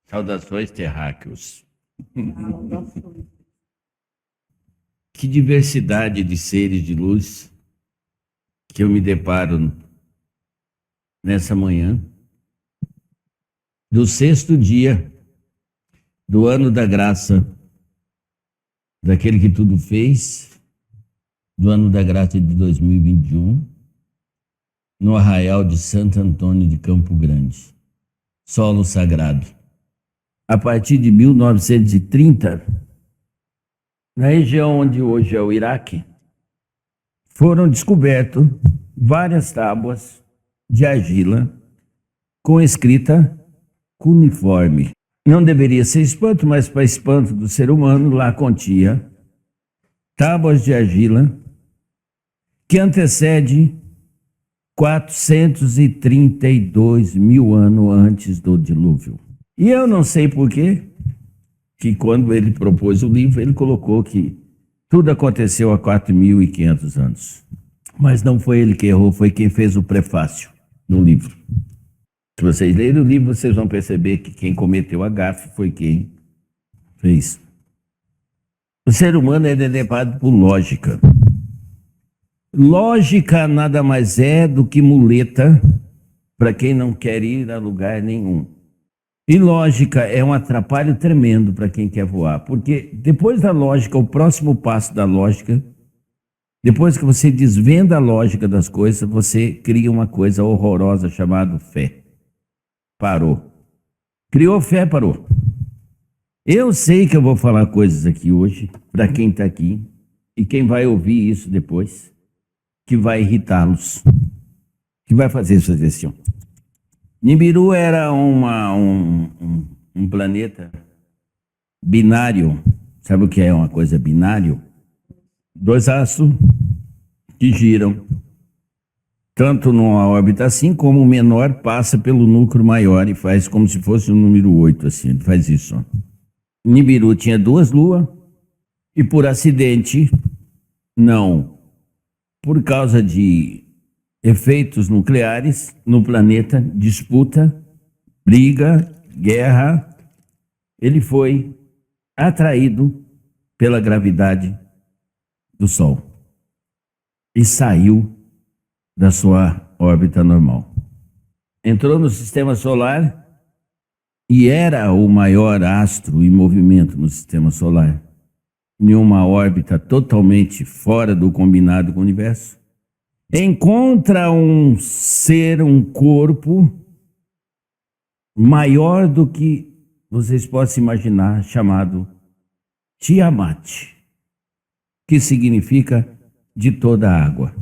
Saudações, terráqueos. Que diversidade de seres de luz que eu me deparo nessa manhã do 6º dia do ano da graça daquele que tudo fez, do ano da graça de 2021, no arraial de Santo Antônio de Campo Grande, solo sagrado. A partir de 1930, na região onde hoje é o Iraque, foram descobertas várias tábuas de argila com escrita cuneiforme. Não deveria ser espanto, mas para espanto do ser humano, lá continha tábuas de argila que antecede 432 mil anos antes do dilúvio. E eu não sei por quê, que quando ele propôs o livro, ele colocou que tudo aconteceu há 4.500 anos. Mas não foi ele que errou, foi quem fez o prefácio do livro. Se vocês lerem o livro, vocês vão perceber que quem cometeu a gafe foi quem fez. O ser humano é levado por lógica. Lógica nada mais é do que muleta para quem não quer ir a lugar nenhum. E lógica é um atrapalho tremendo para quem quer voar, porque depois da lógica, o próximo passo da lógica, depois que você desvenda a lógica das coisas, você cria uma coisa horrorosa chamada fé. Parou. Criou fé, parou. Eu sei que eu vou falar coisas aqui hoje, para quem está aqui, e quem vai ouvir isso depois, que vai irritá-los, que vai fazer sugestão. Nibiru era um planeta binário. Sabe o que é uma coisa binário? Dois astros que giram, tanto numa órbita assim, como o menor passa pelo núcleo maior e faz como se fosse o número 8, assim, ele faz isso. Ó. Nibiru tinha 2 luas e por acidente, não, por causa de efeitos nucleares no planeta, disputa, briga, guerra, ele foi atraído pela gravidade do Sol e saiu da sua órbita normal. Entrou no sistema solar e era o maior astro em movimento no sistema solar, em uma órbita totalmente fora do combinado com o universo. Encontra um ser, um corpo maior do que vocês possam imaginar, chamado Tiamat, que significa de toda a água.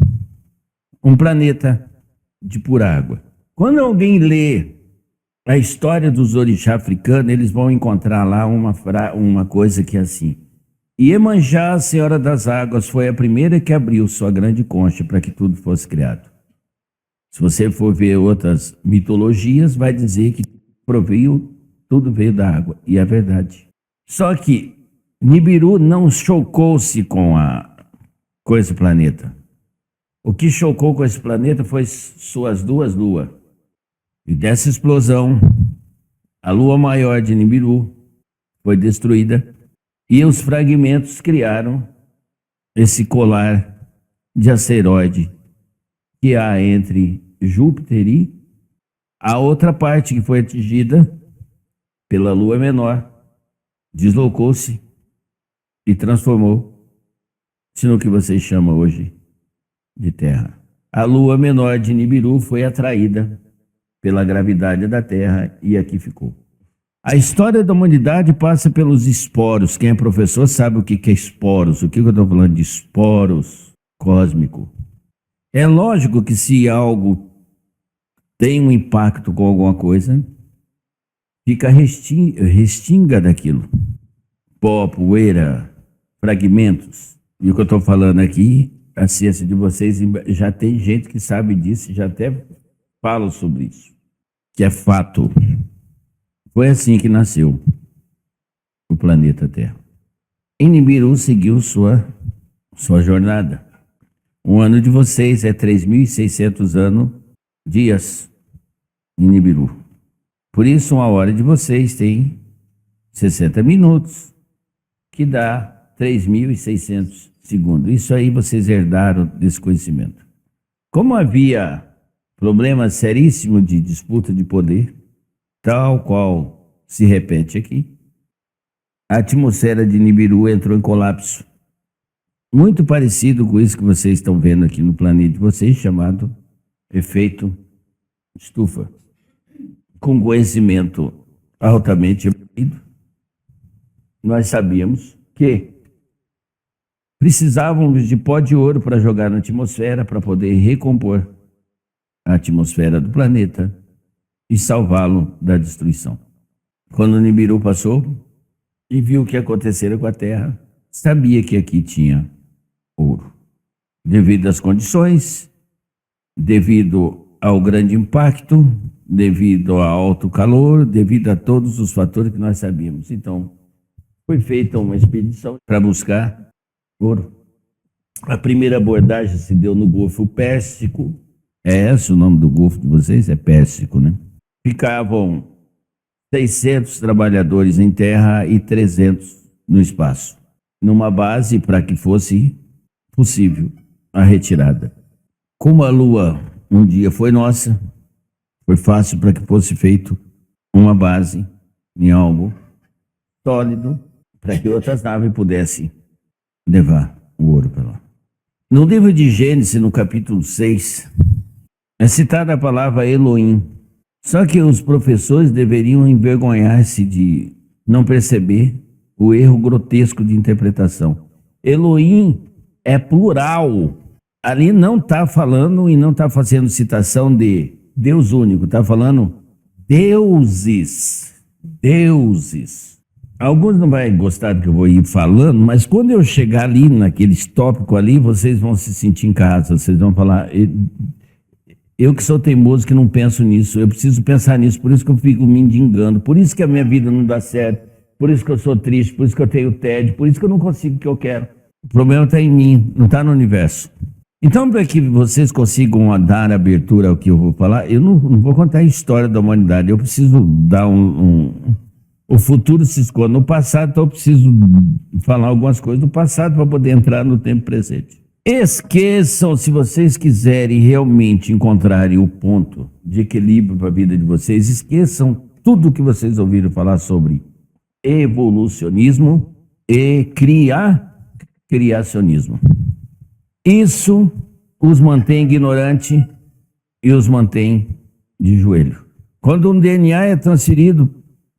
Um planeta de pura água. Quando alguém lê a história dos orixás africanos, eles vão encontrar lá uma coisa que é assim: Iemanjá, a Senhora das Águas, foi a primeira que abriu sua grande concha para que tudo fosse criado. Se você for ver outras mitologias, vai dizer que tudo veio da água, e é verdade. Só que Nibiru não chocou-se com esse planeta. O que chocou com esse planeta foi suas 2 luas. E dessa explosão, a lua maior de Nibiru foi destruída. E os fragmentos criaram esse colar de asteroide que há entre Júpiter e a outra parte que foi atingida pela lua menor, deslocou-se e transformou-se no que vocês chamam hoje de Terra. A lua menor de Nibiru foi atraída pela gravidade da Terra e aqui ficou. A história da humanidade passa pelos esporos. Quem é professor sabe o que é esporos. O que eu estou falando de esporos cósmico? É lógico que se algo tem um impacto com alguma coisa, fica restinga daquilo. Pó, poeira, fragmentos. E o que eu estou falando aqui, a ciência de vocês, já tem gente que sabe disso, já até fala sobre isso, que é fato. Foi assim que nasceu o planeta Terra. E Nibiru seguiu sua jornada. O ano de vocês é 3.600 dias em Nibiru. Por isso, uma hora de vocês tem 60 minutos, que dá 3.600 segundos. Isso aí vocês herdaram desse conhecimento. Como havia problema seríssimo de disputa de poder, tal qual se repete aqui, a atmosfera de Nibiru entrou em colapso. Muito parecido com isso que vocês estão vendo aqui no planeta de vocês, chamado efeito estufa. Com conhecimento altamente evoluído, nós sabíamos que precisávamos de pó de ouro para jogar na atmosfera para poder recompor a atmosfera do planeta e salvá-lo da destruição. Quando o Nibiru passou e viu o que acontecera com a Terra, sabia que aqui tinha ouro. Devido às condições, devido ao grande impacto, devido ao alto calor, devido a todos os fatores que nós sabíamos. Então, foi feita uma expedição para buscar ouro. A primeira abordagem se deu no Golfo Pérsico. É esse o nome do Golfo de vocês? É Pérsico, né? Ficavam 600 trabalhadores em terra e 300 no espaço, numa base para que fosse possível a retirada. Como a Lua um dia foi nossa, foi fácil para que fosse feito uma base em algo sólido para que outras naves pudessem levar o ouro para lá. No livro de Gênesis, no capítulo 6, é citada a palavra Elohim. Só que os professores deveriam envergonhar-se de não perceber o erro grotesco de interpretação. Elohim é plural. Ali não está falando e não está fazendo citação de Deus único, está falando deuses. Deuses. Alguns não vão gostar do que eu vou ir falando, mas quando eu chegar ali naqueles tópicos ali, vocês vão se sentir em casa, vocês vão falar, eu que sou teimoso, que não penso nisso, eu preciso pensar nisso, por isso que eu fico me mendigando, por isso que a minha vida não dá certo, por isso que eu sou triste, por isso que eu tenho tédio, por isso que eu não consigo o que eu quero. O problema está em mim, não está no universo. Então, para que vocês consigam dar abertura ao que eu vou falar, eu não vou contar a história da humanidade, eu preciso dar o futuro se esconde no passado, então eu preciso falar algumas coisas do passado para poder entrar no tempo presente. Esqueçam, se vocês quiserem realmente encontrarem o ponto de equilíbrio para a vida de vocês, esqueçam tudo que vocês ouviram falar sobre evolucionismo e criacionismo. Isso os mantém ignorantes e os mantém de joelho. Quando um DNA é transferido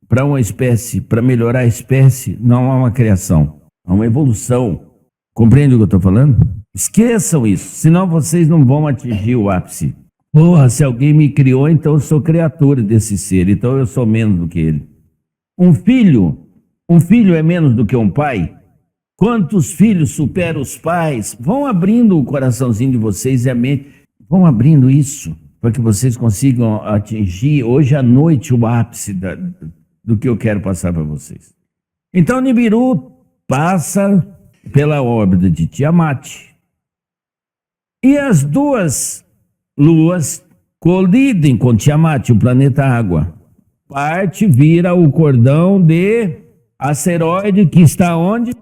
para uma espécie, para melhorar a espécie, não há uma criação, há uma evolução. Compreende o que eu estou falando? Esqueçam isso, senão vocês não vão atingir o ápice. Porra, se alguém me criou, então eu sou criatura desse ser, então eu sou menos do que ele. Um filho é menos do que um pai? Quantos filhos superam os pais? Vão abrindo o coraçãozinho de vocês e a mente, vão abrindo isso, para que vocês consigam atingir hoje à noite o ápice do que eu quero passar para vocês. Então Nibiru passa pela órbita de Tiamat e as duas luas colidem com Tiamat, o planeta água. Parte vira o cordão de asteroide que está onde?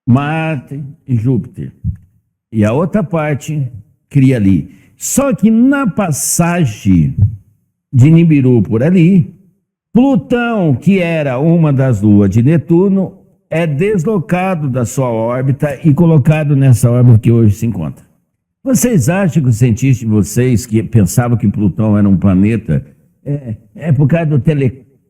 Marte e Júpiter. E a outra parte cria ali. Só que na passagem de Nibiru por ali, Plutão, que era uma das luas de Netuno, é deslocado da sua órbita e colocado nessa órbita que hoje se encontra. Vocês acham que os cientistas de vocês que pensavam que Plutão era um planeta, é por causa do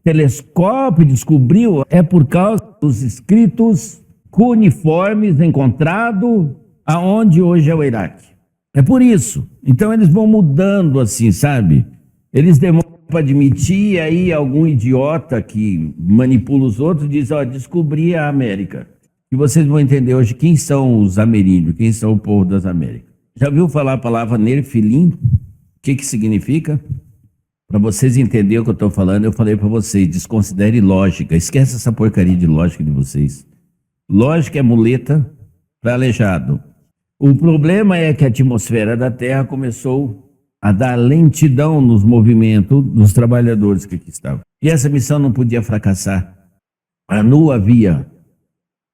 telescópio descobriu? É por causa dos escritos cuneiformes encontrados aonde hoje é o Iraque. É por isso. Então eles vão mudando assim, sabe? Eles demoram para admitir, e aí algum idiota que manipula os outros diz, descobri a América. E vocês vão entender hoje quem são os ameríndios, quem são o povo das Américas. Já ouviu falar a palavra Nerfilim? O que significa? Para vocês entenderem o que eu estou falando, eu falei para vocês, desconsidere lógica, esquece essa porcaria de lógica de vocês. Lógica é muleta para aleijado. O problema é que a atmosfera da Terra começou a dar lentidão nos movimentos dos trabalhadores que aqui estavam. E essa missão não podia fracassar. Anu havia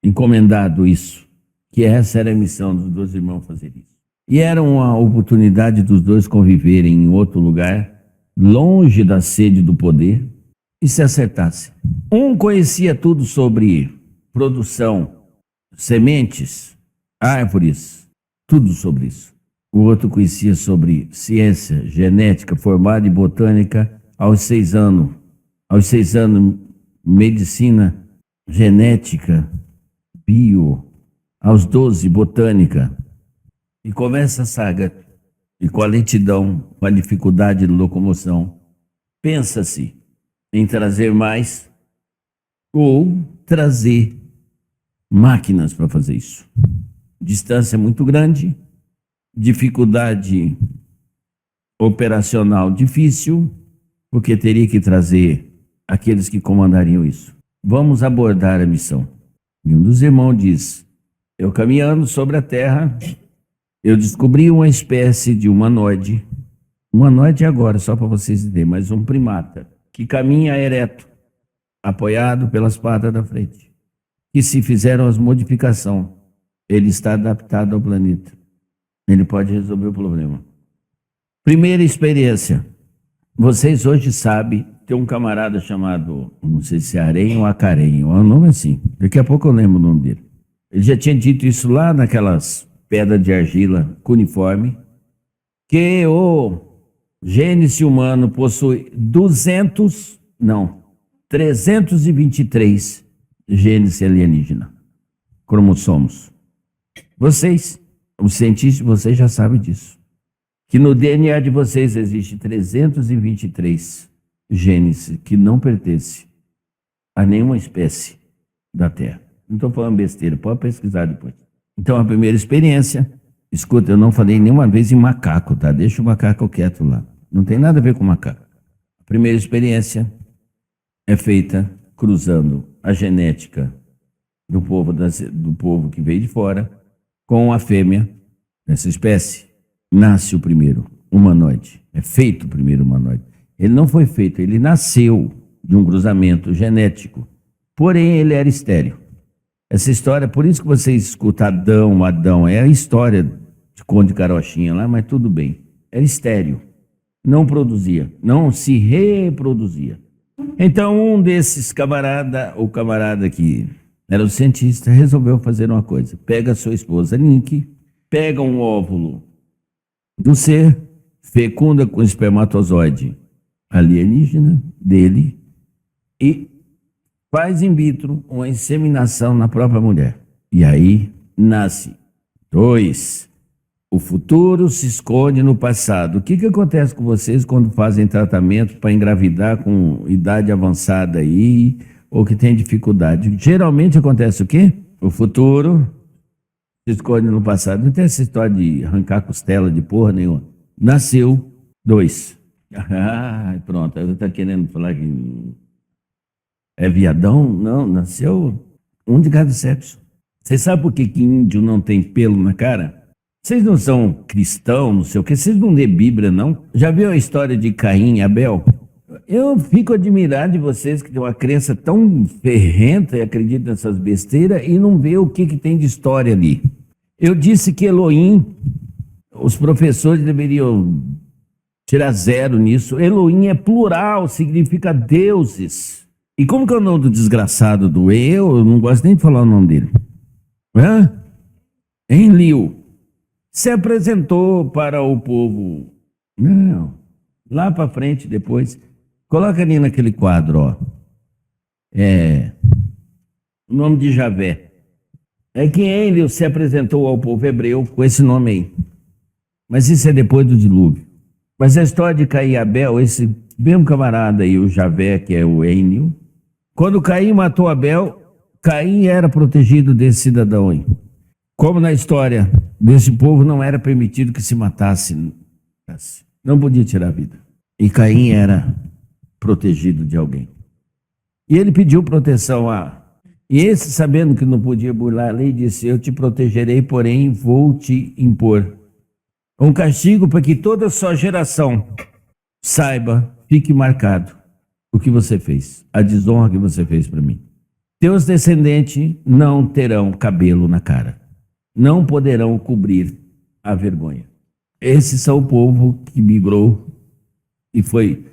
encomendado isso, que essa era a missão dos dois irmãos fazer isso. E era uma oportunidade dos dois conviverem em outro lugar, longe da sede do poder, e se acertassem. Um conhecia tudo sobre produção, sementes, árvores, tudo sobre isso. O outro conhecia sobre ciência, genética, formado em botânica aos 6 anos. Aos 6 anos, medicina, genética, bio. Aos 12, botânica. E começa a saga. E com a lentidão, com a dificuldade de locomoção, pensa-se em trazer mais ou trazer máquinas para fazer isso. Distância muito grande, dificuldade operacional difícil, porque teria que trazer aqueles que comandariam isso. Vamos abordar a missão. E um dos irmãos diz: eu caminhando sobre a terra, eu descobri uma espécie de humanoide agora, só para vocês entenderem, mas um primata, que caminha ereto, apoiado pelas patas da frente. E se fizeram as modificações, ele está adaptado ao planeta. Ele pode resolver o problema. Primeira experiência. Vocês hoje sabem, tem um camarada chamado, não sei se é Arenho ou Acarenho, é um nome assim. Daqui a pouco eu lembro o nome dele. Ele já tinha dito isso lá naquelas pedras de argila cuneiforme, que o gênese humano possui 323 genes alienígena, cromossomos. Vocês, os cientistas, vocês já sabem disso. Que no DNA de vocês existe 323 genes que não pertencem a nenhuma espécie da Terra. Não estou falando besteira, pode pesquisar depois. Então, a primeira experiência, escuta, eu não falei nenhuma vez em macaco, tá? Deixa o macaco quieto lá. Não tem nada a ver com macaco. A primeira experiência é feita cruzando a genética do povo que veio de fora com a fêmea dessa espécie. Nasce o primeiro humanoide. É feito o primeiro humanoide. Ele não foi feito, ele nasceu de um cruzamento genético. Porém, ele era estéril. Essa história, por isso que vocês escutam Adão, é a história de Conde Carochinha lá, mas tudo bem. Era estéril. Não produzia, não se reproduzia. Então, um desses o camarada que era o cientista, resolveu fazer uma coisa. Pega a sua esposa, Nick, pega um óvulo do ser, fecunda com espermatozoide alienígena dele e faz in vitro uma inseminação na própria mulher. E aí nasce 2. O futuro se esconde no passado. O que acontece com vocês quando fazem tratamento para engravidar com idade avançada aí, ou que tem dificuldade? Geralmente acontece o quê? O futuro se esconde no passado. Não tem essa história de arrancar costela de porra nenhuma. Nasceu 2. Ah, pronto. Eu estou querendo falar que é viadão? Não, nasceu um de cada sexo. Você sabe por que índio não tem pelo na cara? Vocês não são cristãos, não sei o que, vocês não lêem Bíblia, não? Já viu a história de Caim e Abel? Eu fico admirado de vocês que têm uma crença tão ferrenta e acreditam nessas besteiras e não vê o que tem de história ali. Eu disse que Elohim, os professores deveriam tirar 0 nisso. Elohim é plural, significa deuses. E como que é o nome do desgraçado do eu não gosto nem de falar o nome dele. Enlil se apresentou para o povo. Não, lá para frente depois. Coloca ali naquele quadro, ó. O nome de Javé. É que Enlil se apresentou ao povo hebreu com esse nome aí. Mas isso é depois do dilúvio. Mas a história de Caim e Abel, esse mesmo camarada aí, o Javé, que é o Enlil, quando Caim matou Abel, Caim era protegido desse cidadão aí. Como na história desse povo não era permitido que se matasse, não podia tirar a vida. E Caim era protegido de alguém. E ele pediu proteção E esse, sabendo que não podia burlar a lei, disse: eu te protegerei, porém vou te impor um castigo para que toda a sua geração saiba, fique marcado. o que você fez, a desonra que você fez para mim. Teus descendentes não terão cabelo na cara, não poderão cobrir a vergonha. Esses são o povo que migrou e foi.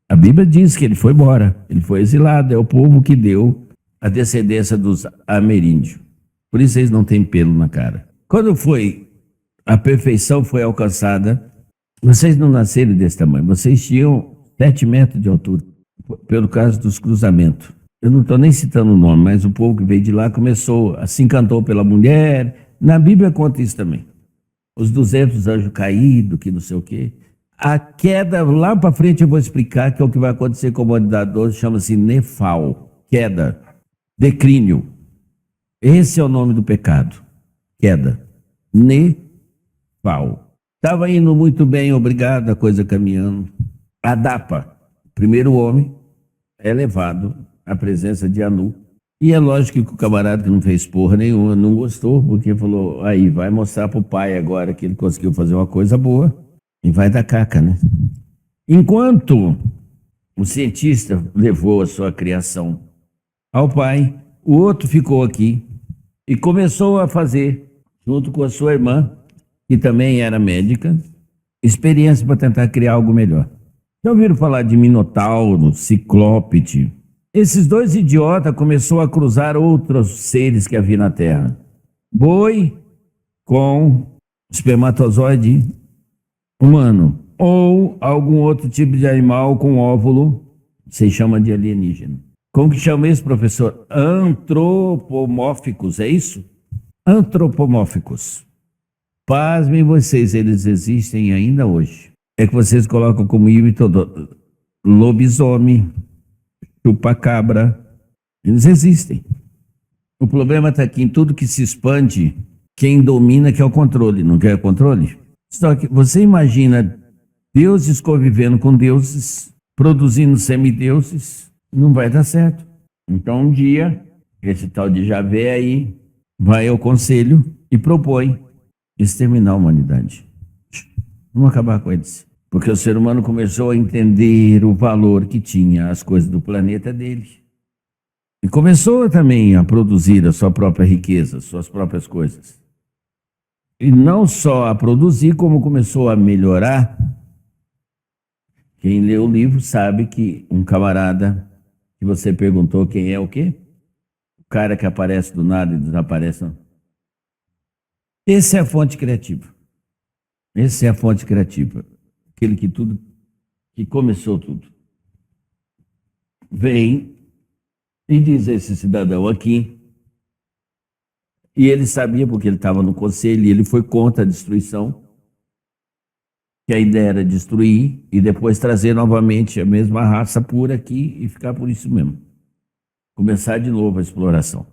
A Bíblia diz que ele foi embora, ele foi exilado, é o povo que deu a descendência dos ameríndios. Por isso eles não têm pelo na cara. Quando a perfeição foi alcançada, vocês não nasceram desse tamanho, vocês tinham 7 metros de altura, pelo caso dos cruzamentos. Eu não estou nem citando o nome, mas o povo que veio de lá começou, se encantou pela mulher. Na Bíblia conta isso também. Os 200 anjos caídos, que não sei o quê. A queda, lá para frente eu vou explicar que é o que vai acontecer com a humanidade hoje, chama-se nefal, queda, declínio. Esse é o nome do pecado, queda, nefal. Estava indo muito bem, obrigado, a coisa caminhando. Adapa, primeiro homem, é levado à presença de Anu. E é lógico que o camarada que não fez porra nenhuma não gostou, porque falou, aí vai mostrar pro pai agora que ele conseguiu fazer uma coisa boa. E vai dar caca, né? Enquanto o cientista levou a sua criação ao pai, o outro ficou aqui e começou a fazer, junto com a sua irmã, que também era médica, experiência para tentar criar algo melhor. Já ouviram falar de Minotauro, Ciclópide? Esses dois idiotas começaram a cruzar outros seres que havia na Terra. Boi com espermatozoide humano, ou algum outro tipo de animal com óvulo, se chama de alienígena. Como que chama isso, professor? Antropomórficos, é isso? Antropomórficos. Pasmem vocês, eles existem ainda hoje. É que vocês colocam como híbrido lobisomem, chupacabra, eles existem. O problema está aqui em tudo que se expande, quem domina quer o controle, não quer o controle? Só que você imagina deuses convivendo com deuses, produzindo semideuses, não vai dar certo. Então um dia, esse tal de Javé aí vai ao conselho e propõe exterminar a humanidade. Vamos acabar com eles. Porque o ser humano começou a entender o valor que tinha as coisas do planeta dele. E começou também a produzir a sua própria riqueza, suas próprias coisas. E não só a produzir, como começou a melhorar. Quem lê o livro sabe que um camarada que você perguntou quem é o quê? O cara que aparece do nada e desaparece. Não. Essa é a fonte criativa. Essa é a fonte criativa. Aquele que começou tudo. Vem e diz a esse cidadão aqui. E ele sabia, porque ele estava no conselho, e ele foi contra a destruição, que a ideia era destruir e depois trazer novamente a mesma raça pura aqui e ficar por isso mesmo. Começar de novo a exploração.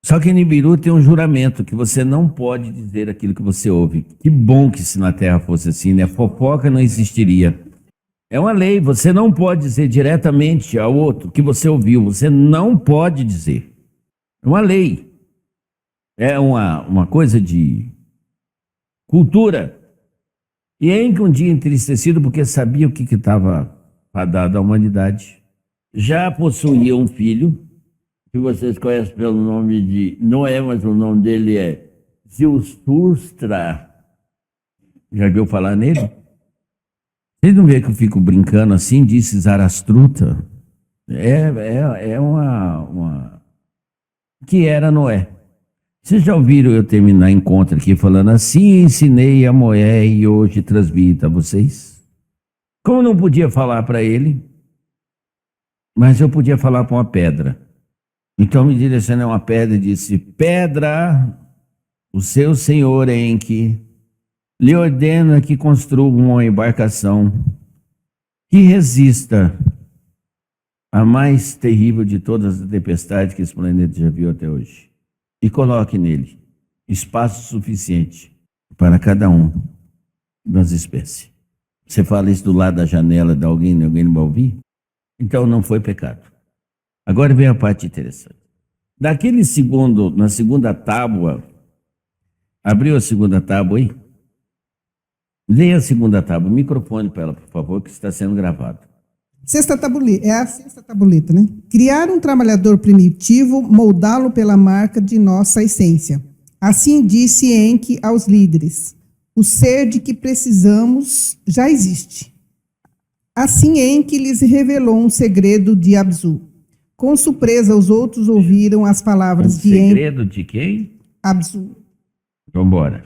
Só que em Nibiru tem um juramento que você não pode dizer aquilo que você ouve. Que bom que se na Terra fosse assim, né? Fofoca não existiria. É uma lei, você não pode dizer diretamente ao outro que você ouviu, você não pode dizer. É uma lei. É uma coisa de cultura. E em que um dia entristecido, porque sabia o que estava dado à humanidade, já possuía um filho, que vocês conhecem pelo nome de Noé, mas o nome dele é Zeusustra. Já viu falar nele? Vocês não vê que eu fico brincando assim, disse Zarastruta? É uma... que era Noé. Vocês já ouviram eu terminar encontro aqui falando assim, ensinei a Noé e hoje transmito a vocês? Como não podia falar para ele, mas eu podia falar para uma pedra. Então me direcionou uma pedra e disse, pedra, o seu senhor Enki lhe ordena que construa uma embarcação que resista à mais terrível de todas as tempestades que esse planeta já viu até hoje. E coloque nele espaço suficiente para cada um das espécies. Você fala isso do lado da janela de alguém não vai ouvir? Então não foi pecado. Agora vem a parte interessante. Naquele segundo, na segunda tábua, abriu a segunda tábua aí? Leia a segunda tábua, microfone para ela, por favor, que está sendo gravado. Sexta tabuleta, é a sexta tabuleta, né? Criar um trabalhador primitivo, moldá-lo pela marca de nossa essência. Assim disse Enki aos líderes: o ser de que precisamos já existe. Assim Enki lhes revelou um segredo de Abzu. Com surpresa, os outros ouviram as palavras de Enki. Segredo de quem? Abzu. Vambora.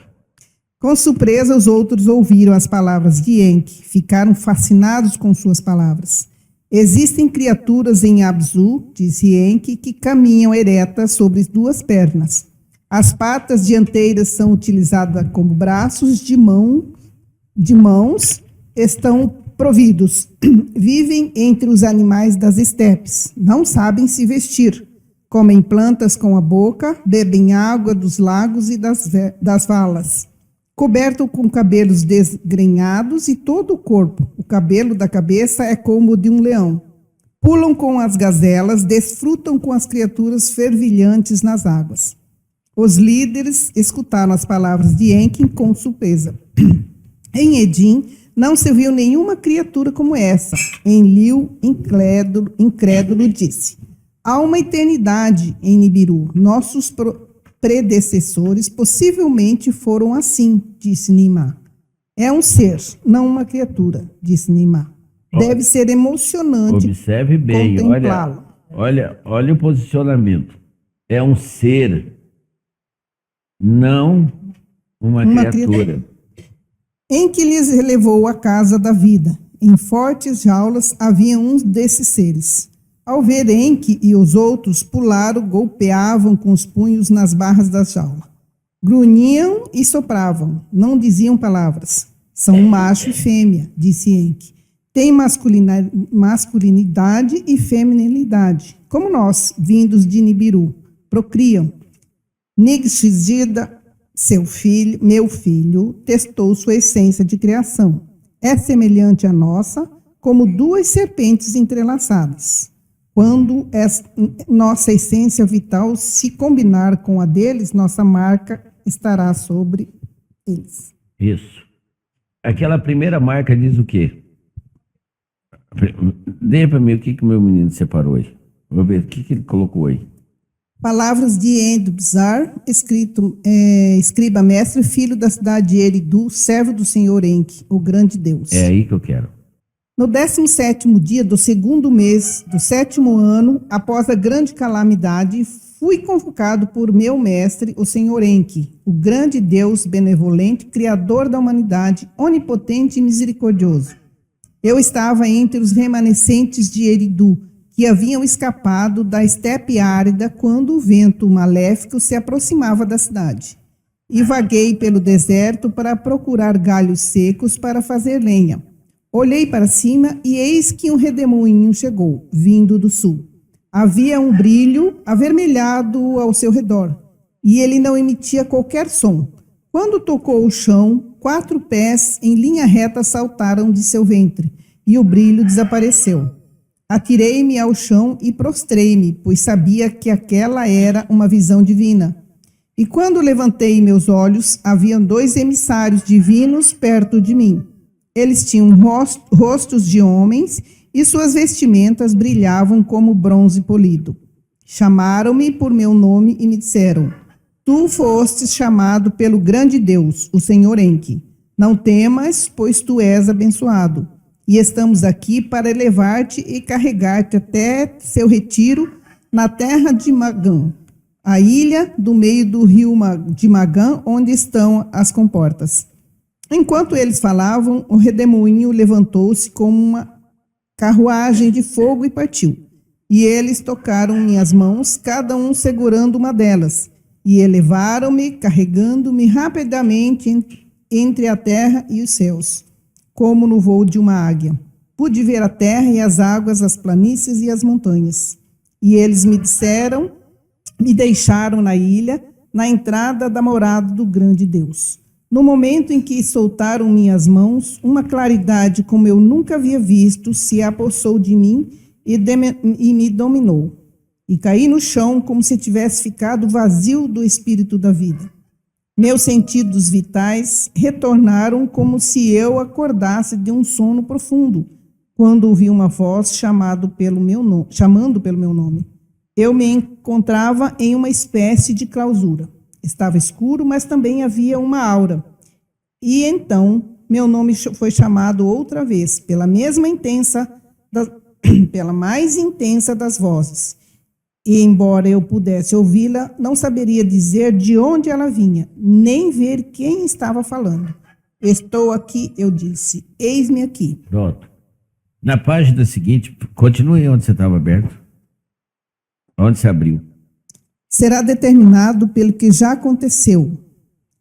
Com surpresa, os outros ouviram as palavras de Enki. Ficaram fascinados com suas palavras. Existem criaturas em Abzu, disse Enki, que caminham eretas sobre duas pernas. As patas dianteiras são utilizadas como braços de mãos, estão providos. Vivem entre os animais das estepes. Não sabem se vestir. Comem plantas com a boca, bebem água dos lagos e das valas. Coberto com cabelos desgrenhados e todo o corpo. O cabelo da cabeça é como o de um leão. Pulam com as gazelas, desfrutam com as criaturas fervilhantes nas águas. Os líderes escutaram as palavras de Enki com surpresa. Em Edim, não se viu nenhuma criatura como essa. Enlil, incrédulo, disse: há uma eternidade em Nibiru. Nossos predecessores possivelmente foram assim, disse Nimá. É um ser, não uma criatura, disse Nimá. Deve ser emocionante. Observe bem, contemplá-lo. olha o posicionamento. É um ser, não uma criatura. Em que lhes levou a casa da vida. Em fortes jaulas havia um desses seres. Ao ver Enki e os outros, pularam, golpeavam com os punhos nas barras da jaula. Grunhiam e sopravam, não diziam palavras. São um macho e fêmea, disse Enki. Têm masculinidade e feminilidade, como nós, vindos de Nibiru. Procriam. Nigshizida, meu filho, testou sua essência de criação. É semelhante à nossa, como duas serpentes entrelaçadas. Quando nossa essência vital se combinar com a deles, nossa marca estará sobre eles. Isso. Aquela primeira marca diz o quê? Dê para mim o que o meu menino separou aí. Vou ver o que ele colocou aí. Palavras de Endubzar, escriba mestre, filho da cidade de Eridu, servo do Senhor Enki, o grande Deus. É aí que eu quero. No 17º dia do 2º mês do 7º ano, após a grande calamidade, fui convocado por meu mestre, o Senhor Enki, o grande Deus benevolente, criador da humanidade, onipotente e misericordioso. Eu estava entre os remanescentes de Eridu, que haviam escapado da estepe árida quando o vento maléfico se aproximava da cidade. E vaguei pelo deserto para procurar galhos secos para fazer lenha. Olhei para cima e eis que um redemoinho chegou, vindo do sul. Havia um brilho avermelhado ao seu redor, e ele não emitia qualquer som. Quando tocou o chão, 4 pés em linha reta saltaram de seu ventre, e o brilho desapareceu. Atirei-me ao chão e prostrei-me, pois sabia que aquela era uma visão divina. E quando levantei meus olhos, haviam 2 emissários divinos perto de mim. Eles tinham rostos de homens e suas vestimentas brilhavam como bronze polido. Chamaram-me por meu nome e me disseram: tu fostes chamado pelo grande Deus, o Senhor Enki. Não temas, pois tu és abençoado. E estamos aqui para elevar-te e carregar-te até seu retiro na terra de Magã, a ilha do meio do rio de Magã, onde estão as comportas. Enquanto eles falavam, o redemoinho levantou-se como uma carruagem de fogo e partiu. E eles tocaram minhas mãos, cada um segurando uma delas, e elevaram-me, carregando-me rapidamente entre a terra e os céus, como no voo de uma águia. Pude ver a terra e as águas, as planícies e as montanhas. E eles me deixaram na ilha, na entrada da morada do grande Deus. No momento em que soltaram minhas mãos, uma claridade como eu nunca havia visto se apossou de mim e me dominou. E caí no chão como se tivesse ficado vazio do espírito da vida. Meus sentidos vitais retornaram como se eu acordasse de um sono profundo. quando ouvi uma voz chamando pelo meu nome. Eu me encontrava em uma espécie de clausura. Estava escuro, mas também havia uma aura. E então meu nome foi chamado outra vez, pela mais intensa das vozes. E embora eu pudesse ouvi-la, não saberia dizer de onde ela vinha, nem ver quem estava falando. Estou aqui, eu disse, eis-me aqui. Pronto. Na página seguinte, continue onde você estava aberto. Onde se abriu. Será determinado pelo que já aconteceu.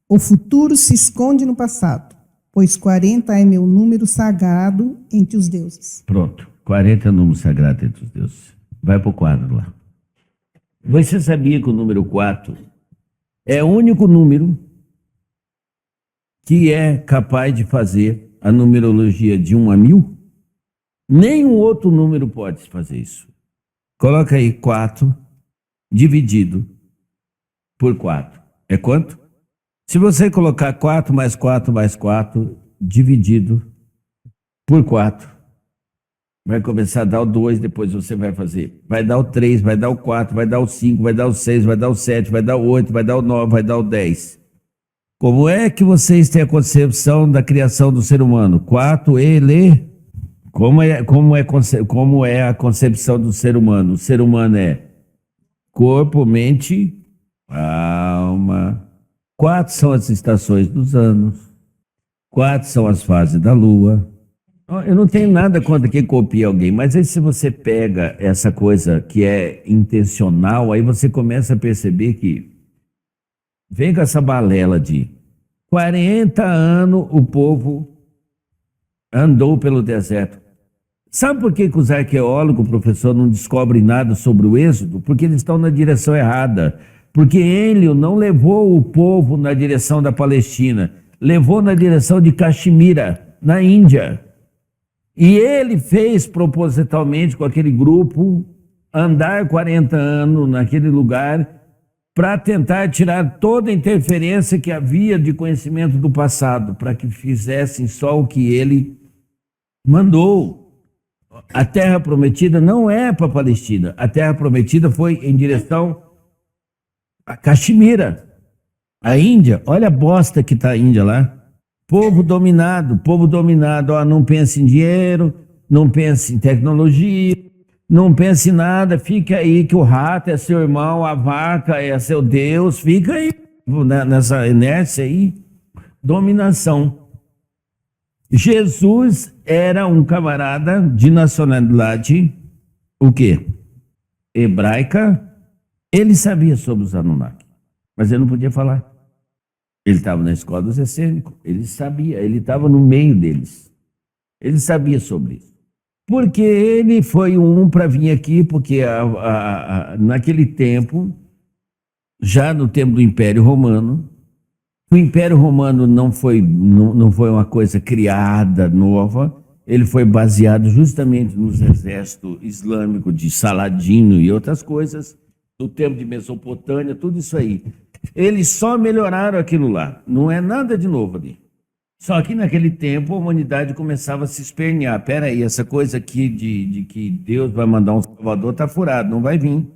O futuro se esconde no passado, pois 40 é meu número sagrado entre os deuses. Pronto. 40 é o número sagrado entre os deuses. Vai para o quadro lá. Você sabia que o número 4 é o único número que é capaz de fazer a numerologia de 1 a 1000? Nenhum outro número pode fazer isso. Coloca aí 4 dividido por 4. É quanto? Se você colocar 4 mais 4 mais 4 dividido por 4, vai começar a dar o 2, depois você vai fazer. Vai dar o 3, vai dar o 4, vai dar o 5, vai dar o 6, vai dar o 7, vai dar o 8, vai dar o 9, vai dar o 10. Como é que vocês têm a concepção da criação do ser humano? 4, ele... Como é a concepção do ser humano? O ser humano é corpo, mente, alma. 4 são as estações dos anos. 4 são as fases da lua. Eu não tenho nada contra quem copia alguém, mas aí se você pega essa coisa que é intencional, aí você começa a perceber que vem com essa balela de 40 anos o povo andou pelo deserto. Sabe por que os arqueólogos, professor, não descobrem nada sobre o Êxodo? Porque eles estão na direção errada. Porque Enlil não levou o povo na direção da Palestina, levou na direção de Caxemira, na Índia. E ele fez propositalmente com aquele grupo andar 40 anos naquele lugar para tentar tirar toda a interferência que havia de conhecimento do passado, para que fizessem só o que ele mandou. A terra prometida não é para a Palestina. A terra prometida foi em direção a Caxemira, a Índia. Olha a bosta que está a Índia lá. Povo dominado. Ó, não pensa em dinheiro, não pensa em tecnologia, não pensa em nada. Fica aí que o rato é seu irmão, a vaca é seu Deus. Fica aí nessa inércia aí. Dominação. Jesus era um camarada de nacionalidade, o quê? Hebraica. Ele sabia sobre os Anunnaki, mas ele não podia falar. Ele estava na escola dos essênicos, ele sabia, ele estava no meio deles. Ele sabia sobre isso. Porque ele foi para vir aqui, porque naquele tempo, já no tempo do Império Romano, o Império Romano não foi uma coisa criada, nova, ele foi baseado justamente nos exércitos islâmicos de Saladino e outras coisas, no tempo de Mesopotâmia, tudo isso aí. Eles só melhoraram aquilo lá, não é nada de novo ali. Só que naquele tempo a humanidade começava a se espernear. Peraí, essa coisa aqui de que Deus vai mandar um salvador está furado, não vai vir.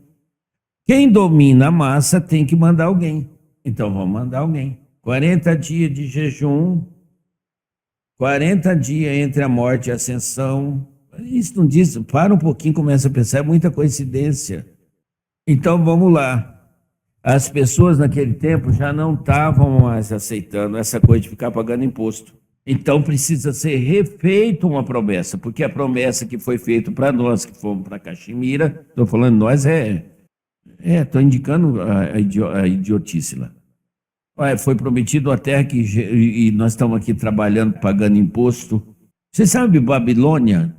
Quem domina a massa tem que mandar alguém. Então vamos mandar alguém. 40 dias de jejum, 40 dias entre a morte e a ascensão. Isso não diz, para um pouquinho, começa a pensar, é muita coincidência. Então vamos lá. As pessoas naquele tempo já não estavam mais aceitando essa coisa de ficar pagando imposto. Então precisa ser refeita uma promessa, porque a promessa que foi feita para nós que fomos para Caxemira, estou falando nós, estou indicando a idiotice lá. Foi prometido a terra e nós estamos aqui trabalhando, pagando imposto. Você sabe Babilônia?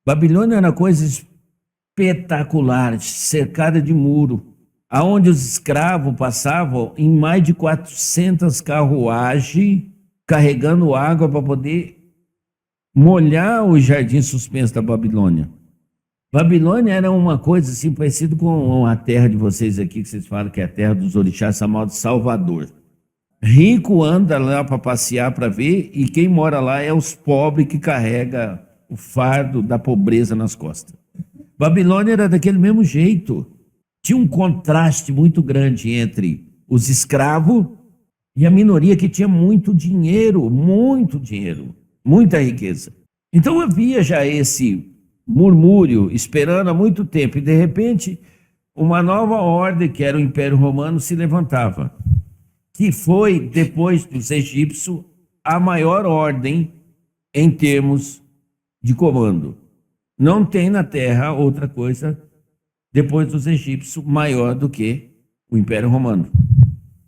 Babilônia era uma coisa espetacular, cercada de muro, aonde os escravos passavam em mais de 400 carruagens carregando água para poder molhar o jardim suspenso da Babilônia. Babilônia era uma coisa assim parecida com a terra de vocês aqui, que vocês falam que é a terra dos orixás, chamada de Salvador. Rico anda lá para passear, para ver, e quem mora lá é os pobres que carregam o fardo da pobreza nas costas. Babilônia era daquele mesmo jeito. Tinha um contraste muito grande entre os escravos e a minoria que tinha muito dinheiro, muita riqueza. Então havia já esse murmúrio esperando há muito tempo, e de repente uma nova ordem, que era o Império Romano, se levantava, que foi, depois dos egípcios, a maior ordem em termos de comando. Não tem na Terra outra coisa, depois dos egípcios, maior do que o Império Romano.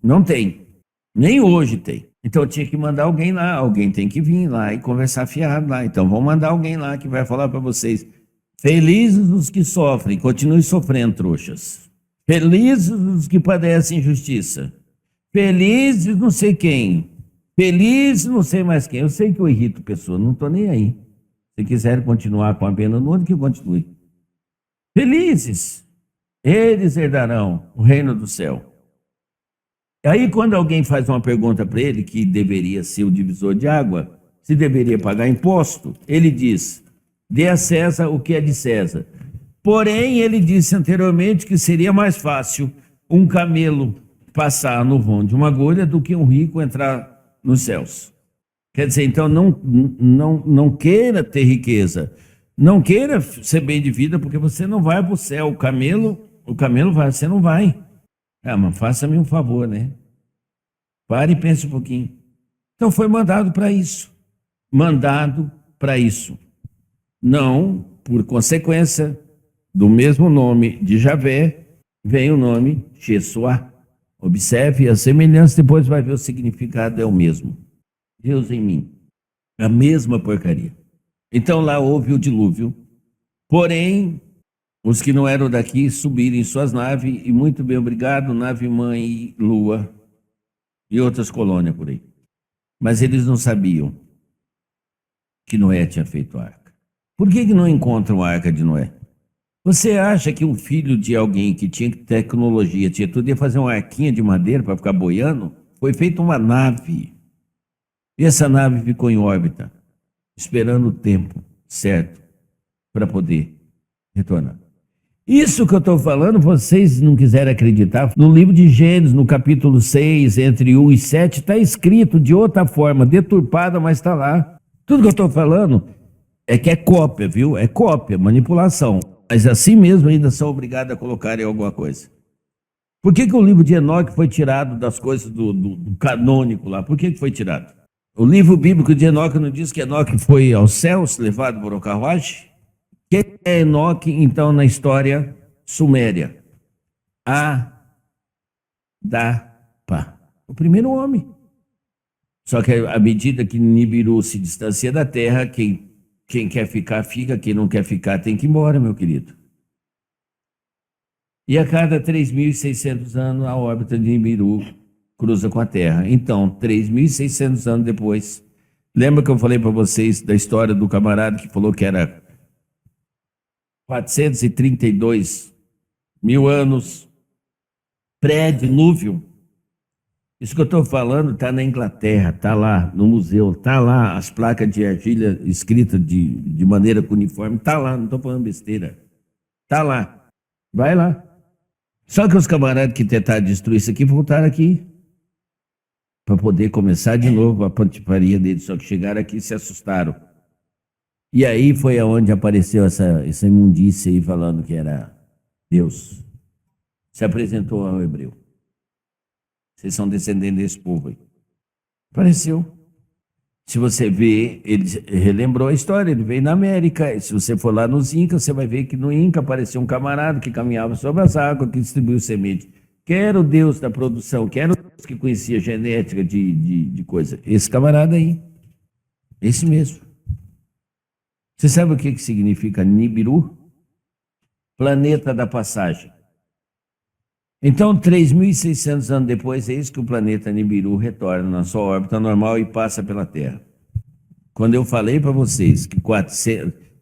Não tem. Nem hoje tem. Então tinha que mandar alguém lá, alguém tem que vir lá e conversar fiado lá. Então vamos mandar alguém lá que vai falar para vocês: felizes os que sofrem, continuem sofrendo, trouxas. Felizes os que padecem injustiça. Felizes não sei quem. Felizes não sei mais quem. Eu sei que eu irrito pessoas, não estou nem aí. Se quiserem continuar com a pena no mundo, que continue. Felizes, eles herdarão o reino do céu. Aí quando alguém faz uma pergunta para ele, que deveria ser o divisor de água, se deveria pagar imposto, ele diz: dê a César o que é de César. Porém, ele disse anteriormente que seria mais fácil um camelo passar no vão de uma agulha do que um rico entrar nos céus. Quer dizer, então não queira ter riqueza, não queira ser bem de vida, porque você não vai para o céu. O camelo vai, você não vai. Ah, mas faça-me um favor, né? Pare e pense um pouquinho. Então foi mandado para isso. Mandado para isso. Não, por consequência do mesmo nome de Javé, vem o nome Jessuá. Observe a semelhança, depois vai ver o significado, é o mesmo. Deus em mim. A mesma porcaria. Então lá houve o dilúvio. Porém, os que não eram daqui subiram em suas naves, e muito bem, obrigado, nave mãe e lua, e outras colônias por aí. Mas eles não sabiam que Noé tinha feito a arca. Por que não encontram a arca de Noé? Você acha que um filho de alguém que tinha tecnologia, tinha tudo, ia fazer uma arquinha de madeira para ficar boiando? Foi feita uma nave. E essa nave ficou em órbita, esperando o tempo certo para poder retornar. Isso que eu estou falando, vocês não quiserem acreditar, no livro de Gênesis, no capítulo 6, entre 1 e 7, está escrito de outra forma, deturpada, mas está lá. Tudo que eu estou falando é que é cópia, viu? É cópia, manipulação. Mas assim mesmo ainda são obrigados a colocar em alguma coisa. Por que o livro de Enoque foi tirado das coisas do canônico lá? Por que foi tirado? O livro bíblico de Enoque não diz que Enoque foi aos céus, levado por uma carruagem? Quem é Enoque, então, na história suméria? Adapa, o primeiro homem. Só que à medida que Nibiru se distancia da terra, quem quer ficar, fica. Quem não quer ficar, tem que ir embora, meu querido. E a cada 3.600 anos, a órbita de Nibiru cruza com a Terra. Então, 3.600 anos depois, lembra que eu falei para vocês da história do camarada que falou que era 432 mil anos pré-dilúvio? Isso que eu estou falando está na Inglaterra, está lá no museu, está lá as placas de argila escritas de maneira cuneiforme, está lá, não estou falando besteira. Está lá, vai lá. Só que os camaradas que tentaram destruir isso aqui voltaram aqui para poder começar de novo a patifaria deles, só que chegaram aqui e se assustaram. E aí foi aonde apareceu essa imundícia aí falando que era Deus. Se apresentou ao hebreu. Vocês são descendentes desse povo aí. Apareceu. Se você ver, ele relembrou a história, ele veio na América. E se você for lá nos Incas, você vai ver que no Inca apareceu um camarada que caminhava sobre as águas, que distribuiu semente. Que era o Deus da produção, que era o Deus que conhecia genética de coisa. Esse camarada aí. Esse mesmo. Você sabe o que significa Nibiru? Planeta da passagem. Então, 3.600 anos depois, é isso que o planeta Nibiru retorna na sua órbita normal e passa pela Terra. Quando eu falei para vocês que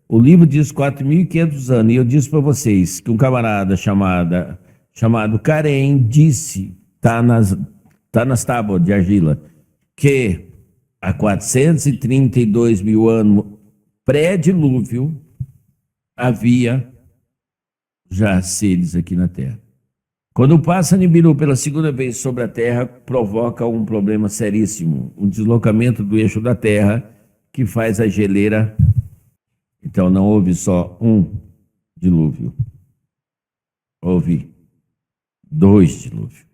o livro diz 4.500 anos, e eu disse para vocês que um camarada chamado Karen disse, tá nas tábuas de argila, que há 432 mil anos pré-dilúvio, havia já seres aqui na Terra. Quando passa Nibiru pela segunda vez sobre a Terra, provoca um problema seríssimo, um deslocamento do eixo da Terra que faz a geleira. Então não houve só um dilúvio, houve 2 dilúvios,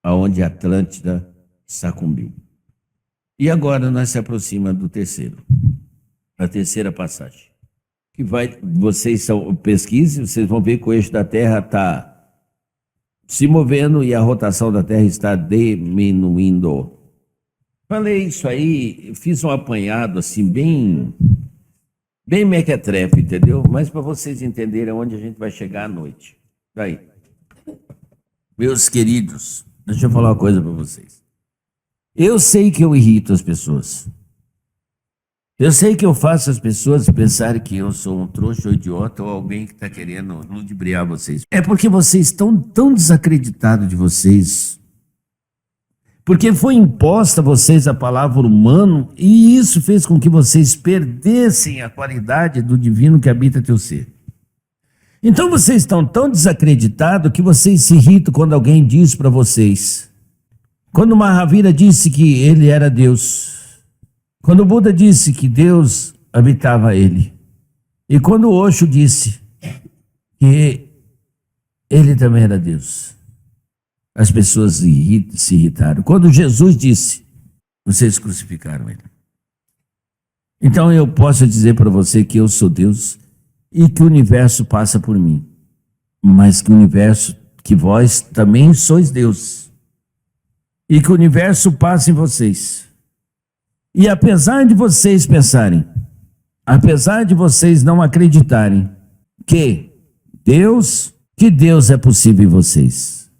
aonde a Atlântida sucumbiu. E agora nós se aproxima do terceiro, a terceira passagem. Que vai, vocês pesquisem, vocês vão ver que o eixo da Terra está se movendo e a rotação da Terra está diminuindo. Falei isso aí, fiz um apanhado assim bem mequetrefe, entendeu? Mas para vocês entenderem onde a gente vai chegar à noite. Daí, meus queridos, deixa eu falar uma coisa para vocês. Eu sei que eu irrito as pessoas. Eu sei que eu faço as pessoas pensarem que eu sou um trouxa ou idiota ou alguém que está querendo ludibriar vocês. É porque vocês estão tão desacreditados de vocês. Porque foi imposta a vocês a palavra humano e isso fez com que vocês perdessem a qualidade do divino que habita teu ser. Então vocês estão tão desacreditados que vocês se irritam quando alguém diz para vocês. Quando Mahavira disse que ele era Deus. Quando o Buda disse que Deus habitava ele. E quando o Osho disse que ele também era Deus. As pessoas se irritaram. Quando Jesus disse, vocês crucificaram ele. Então eu posso dizer para você que eu sou Deus e que o universo passa por mim. Mas que o universo, que vós também sois Deus. E que o universo passa em vocês. E apesar de vocês pensarem, apesar de vocês não acreditarem que Deus é possível em vocês.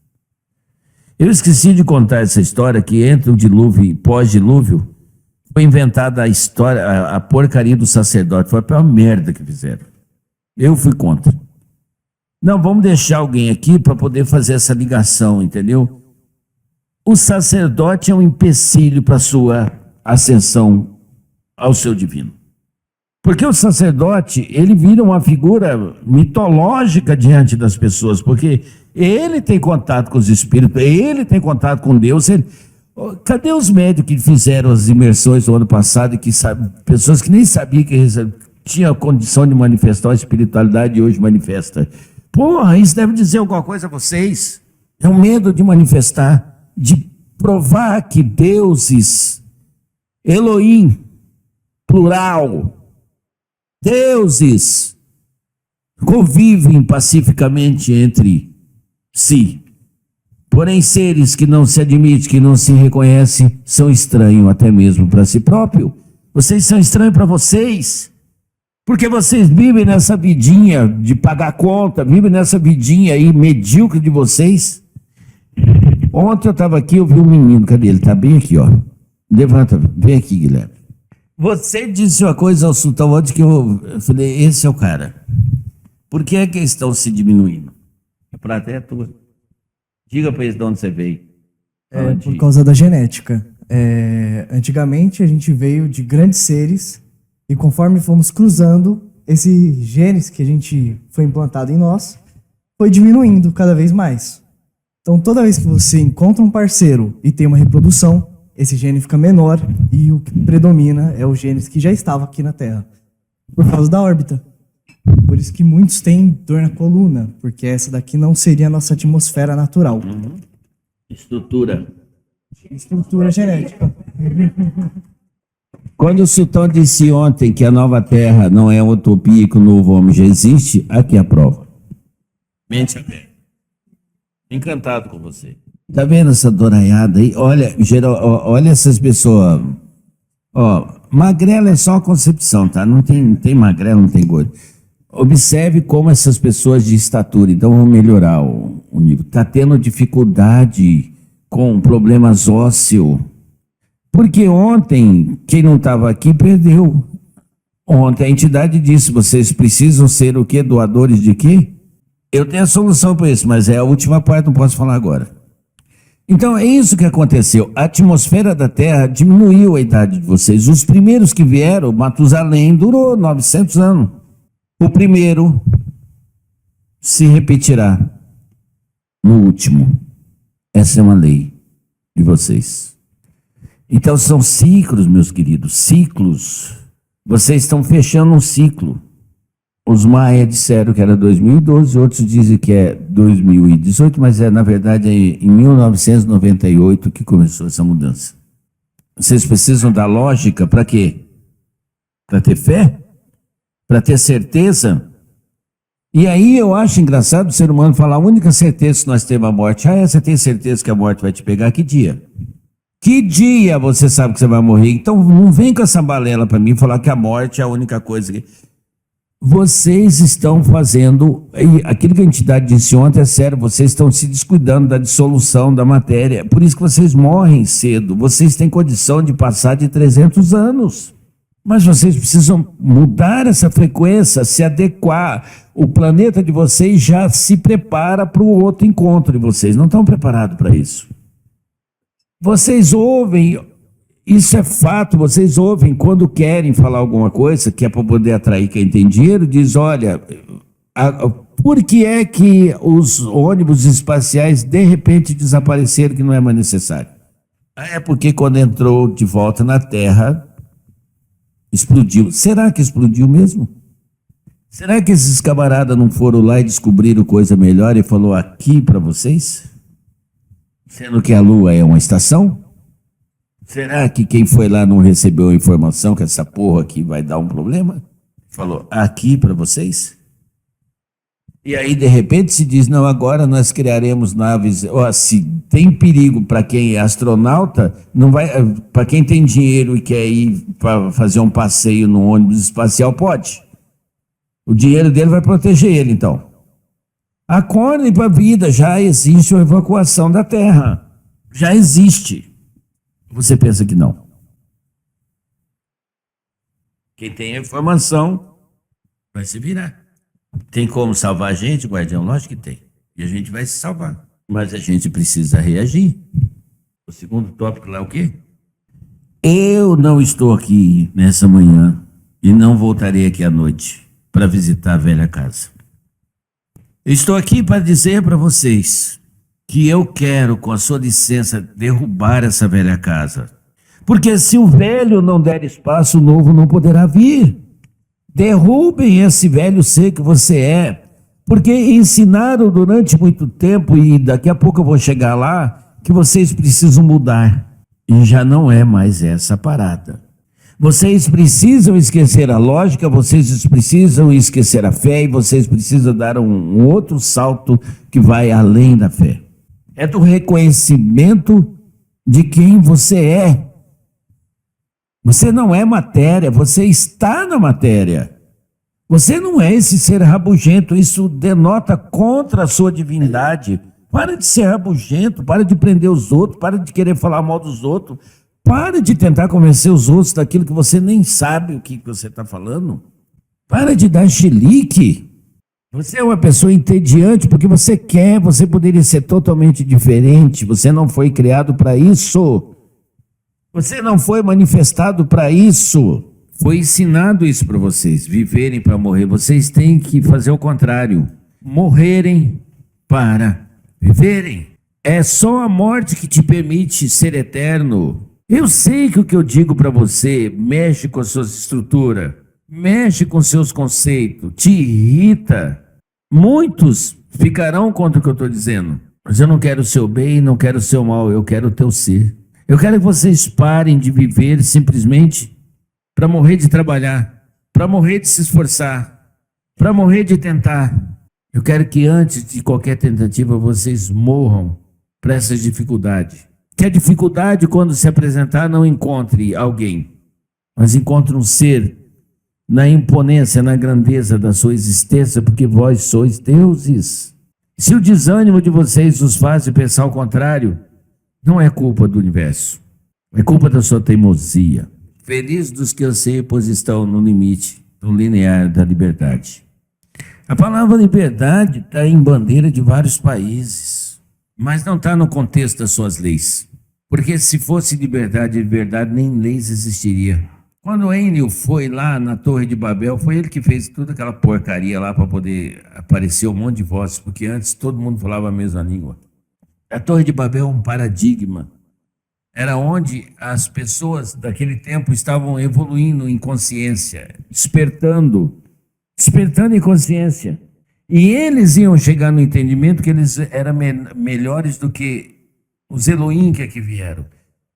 Eu esqueci de contar essa história que entre o dilúvio e pós-dilúvio foi inventada a história, a porcaria do sacerdote. Foi a pior merda que fizeram. Eu fui contra. Não, vamos deixar alguém aqui para poder fazer essa ligação, entendeu? O sacerdote é um empecilho para a sua ascensão ao seu divino. Porque o sacerdote, ele vira uma figura mitológica diante das pessoas, porque ele tem contato com os espíritos, ele tem contato com Deus. Cadê os médicos que fizeram as imersões do ano passado, que pessoas que nem sabiam que tinha condição de manifestar a espiritualidade e hoje manifesta? Porra, isso deve dizer alguma coisa a vocês. É um medo de manifestar, de provar que deuses, Elohim, plural, deuses convivem pacificamente entre si. Porém, seres que não se admitem, que não se reconhecem, são estranhos até mesmo para si próprio. Vocês são estranhos para vocês, porque vocês vivem nessa vidinha de pagar conta, vivem nessa vidinha aí medíocre de vocês. Ontem eu estava aqui, eu vi um menino, cadê ele? Está bem aqui, ó. Levanta, vem aqui, Guilherme. Você disse uma coisa ao Sultão ontem que eu falei, esse é o cara. Por que é que eles estão se diminuindo? A plateia é tua. Diga para eles de onde você veio. Por causa da genética. Antigamente a gente veio de grandes seres e conforme fomos cruzando, esse genes que a gente foi implantado em nós foi diminuindo cada vez mais. Então toda vez que você encontra um parceiro e tem uma reprodução, esse gene fica menor e o que predomina é o gene que já estava aqui na Terra, por causa da órbita. Por isso que muitos têm dor na coluna, porque essa daqui não seria a nossa atmosfera natural. Estrutura genética. Quando o Sultão disse ontem que a nova Terra não é uma utopia e que o novo homem já existe, aqui a prova. Mente aberta. Encantado com você. Tá vendo essa doraiada aí? Olha, olha essas pessoas. Ó, magrela é só a concepção, tá? Não tem magrela, não tem gordo. Observe como essas pessoas de estatura, então vão melhorar o nível. Tá tendo dificuldade com problemas ósseos. Porque ontem, quem não estava aqui perdeu. Ontem a entidade disse, vocês precisam ser o quê? Doadores de quê? Eu tenho a solução para isso, mas é a última parte, não posso falar agora. Então é isso que aconteceu. A atmosfera da Terra diminuiu a idade de vocês. Os primeiros que vieram, Matusalém, durou 900 anos. O primeiro se repetirá no último. Essa é uma lei de vocês. Então são ciclos, meus queridos, ciclos. Vocês estão fechando um ciclo. Os Maia disseram que era 2012, outros dizem que é 2018, mas na verdade é em 1998 que começou essa mudança. Vocês precisam da lógica para quê? Para ter fé? Para ter certeza? E aí eu acho engraçado o ser humano falar: a única certeza que nós temos a morte. Você tem certeza que a morte vai te pegar? Que dia? Que dia você sabe que você vai morrer? Então não vem com essa balela para mim falar que a morte é a única coisa que... Vocês estão fazendo, aquilo que a entidade disse ontem é sério, vocês estão se descuidando da dissolução da matéria, por isso que vocês morrem cedo. Vocês têm condição de passar de 300 anos, mas vocês precisam mudar essa frequência, se adequar. O planeta de vocês já se prepara para o outro encontro, e vocês não estão preparados para isso. Vocês ouvem... Isso é fato, vocês ouvem quando querem falar alguma coisa, que é para poder atrair quem tem dinheiro, diz: olha, por que é que os ônibus espaciais de repente desapareceram, que não é mais necessário? É porque quando entrou de volta na Terra, explodiu. Será que explodiu mesmo? Será que esses camaradas não foram lá e descobriram coisa melhor e falou aqui para vocês? Sendo que a Lua é uma estação? Será que quem foi lá não recebeu a informação que essa porra aqui vai dar um problema? Falou, aqui para vocês? E aí, de repente, se diz, não, agora nós criaremos naves... se tem perigo para quem é astronauta, não vai. Para quem tem dinheiro e quer ir para fazer um passeio no ônibus espacial, pode. O dinheiro dele vai proteger ele, então. Acordem para a vida, já existe uma evacuação da Terra. Já existe. Você pensa que não? Quem tem a informação vai se virar. Tem como salvar a gente, guardião? Lógico que tem. E a gente vai se salvar. Mas a gente precisa reagir. O segundo tópico lá é o quê? Eu não estou aqui nessa manhã e não voltarei aqui à noite para visitar a velha casa. Estou aqui para dizer para vocês que eu quero, com a sua licença, derrubar essa velha casa. Porque se o velho não der espaço, o novo não poderá vir. Derrubem esse velho ser que você é. Porque ensinaram durante muito tempo, e daqui a pouco eu vou chegar lá, que vocês precisam mudar. E já não é mais essa parada. Vocês precisam esquecer a lógica, vocês precisam esquecer a fé, e vocês precisam dar um outro salto que vai além da fé. É do reconhecimento de quem você é. Você não é matéria, você está na matéria. Você não é esse ser rabugento, isso denota contra a sua divindade. Para de ser rabugento, para de prender os outros, para de querer falar mal dos outros, para de tentar convencer os outros daquilo que você nem sabe o que você está falando. Para de dar chilique. Você é uma pessoa entediante porque você quer, você poderia ser totalmente diferente. Você não foi criado para isso. Você não foi manifestado para isso. Foi ensinado isso para vocês, viverem para morrer. Vocês têm que fazer o contrário. Morrerem para viverem. É só a morte que te permite ser eterno. Eu sei que o que eu digo para você mexe com as suas estruturas, mexe com seus conceitos, te irrita. Muitos ficarão contra o que eu estou dizendo. Mas eu não quero o seu bem, não quero o seu mal, eu quero o teu ser. Eu quero que vocês parem de viver simplesmente para morrer de trabalhar, para morrer de se esforçar, para morrer de tentar. Eu quero que antes de qualquer tentativa vocês morram para essas dificuldades. Que a dificuldade, quando se apresentar, não encontre alguém, mas encontre um ser na imponência, na grandeza da sua existência, porque vós sois deuses. Se o desânimo de vocês os faz pensar o contrário, não é culpa do universo, é culpa da sua teimosia. Feliz dos que anseiam, pois estão no limite, no linear da liberdade. A palavra liberdade está em bandeira de vários países. mas não está no contexto das suas leis. Porque se fosse de verdade, nem leis existiria. Quando Enlil foi lá na Torre de Babel, foi ele que fez toda aquela porcaria lá para poder aparecer um monte de vozes, porque antes todo mundo falava a mesma língua. A Torre de Babel é um paradigma. Era onde as pessoas daquele tempo estavam evoluindo em consciência, despertando em consciência. E eles iam chegar no entendimento que eles eram melhores do que os Elohim que aqui vieram,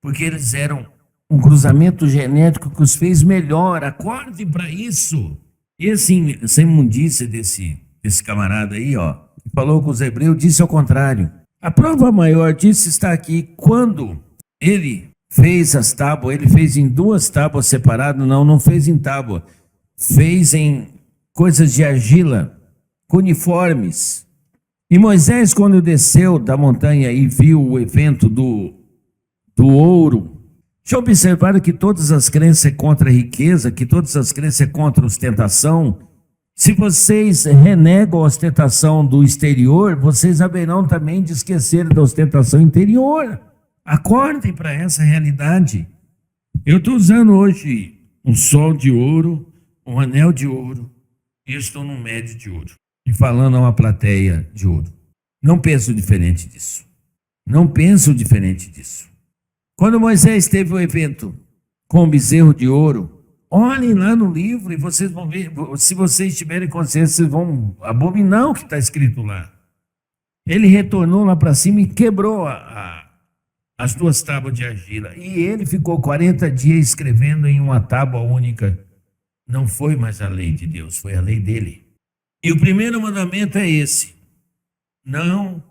porque eles eram um cruzamento genético que os fez melhor. Acorde para isso. E assim, essa imundícia desse camarada aí, ó, que falou com os hebreus, disse ao contrário. A prova maior disso está aqui. Quando ele fez as tábuas, ele fez em 2 tábuas separadas, não fez em tábua, fez em coisas de argila, cuneiformes. E Moisés, quando desceu da montanha e viu o evento do ouro, já observaram que todas as crenças é contra a riqueza, que todas as crenças é contra a ostentação? Se vocês renegam a ostentação do exterior, vocês haverão também de esquecer da ostentação interior. Acordem para essa realidade. Eu estou usando hoje um sol de ouro, um anel de ouro, e estou num médio de ouro. E falando a uma plateia de ouro. Não penso diferente disso. Não penso diferente disso. Quando Moisés teve o evento com o bezerro de ouro, olhem lá no livro e vocês vão ver, se vocês tiverem consciência, vocês vão abominar o que está escrito lá. Ele retornou lá para cima e quebrou as 2 tábuas de argila. E ele ficou 40 dias escrevendo em uma tábua única. Não foi mais a lei de Deus, foi a lei dele. E o primeiro mandamento é esse: não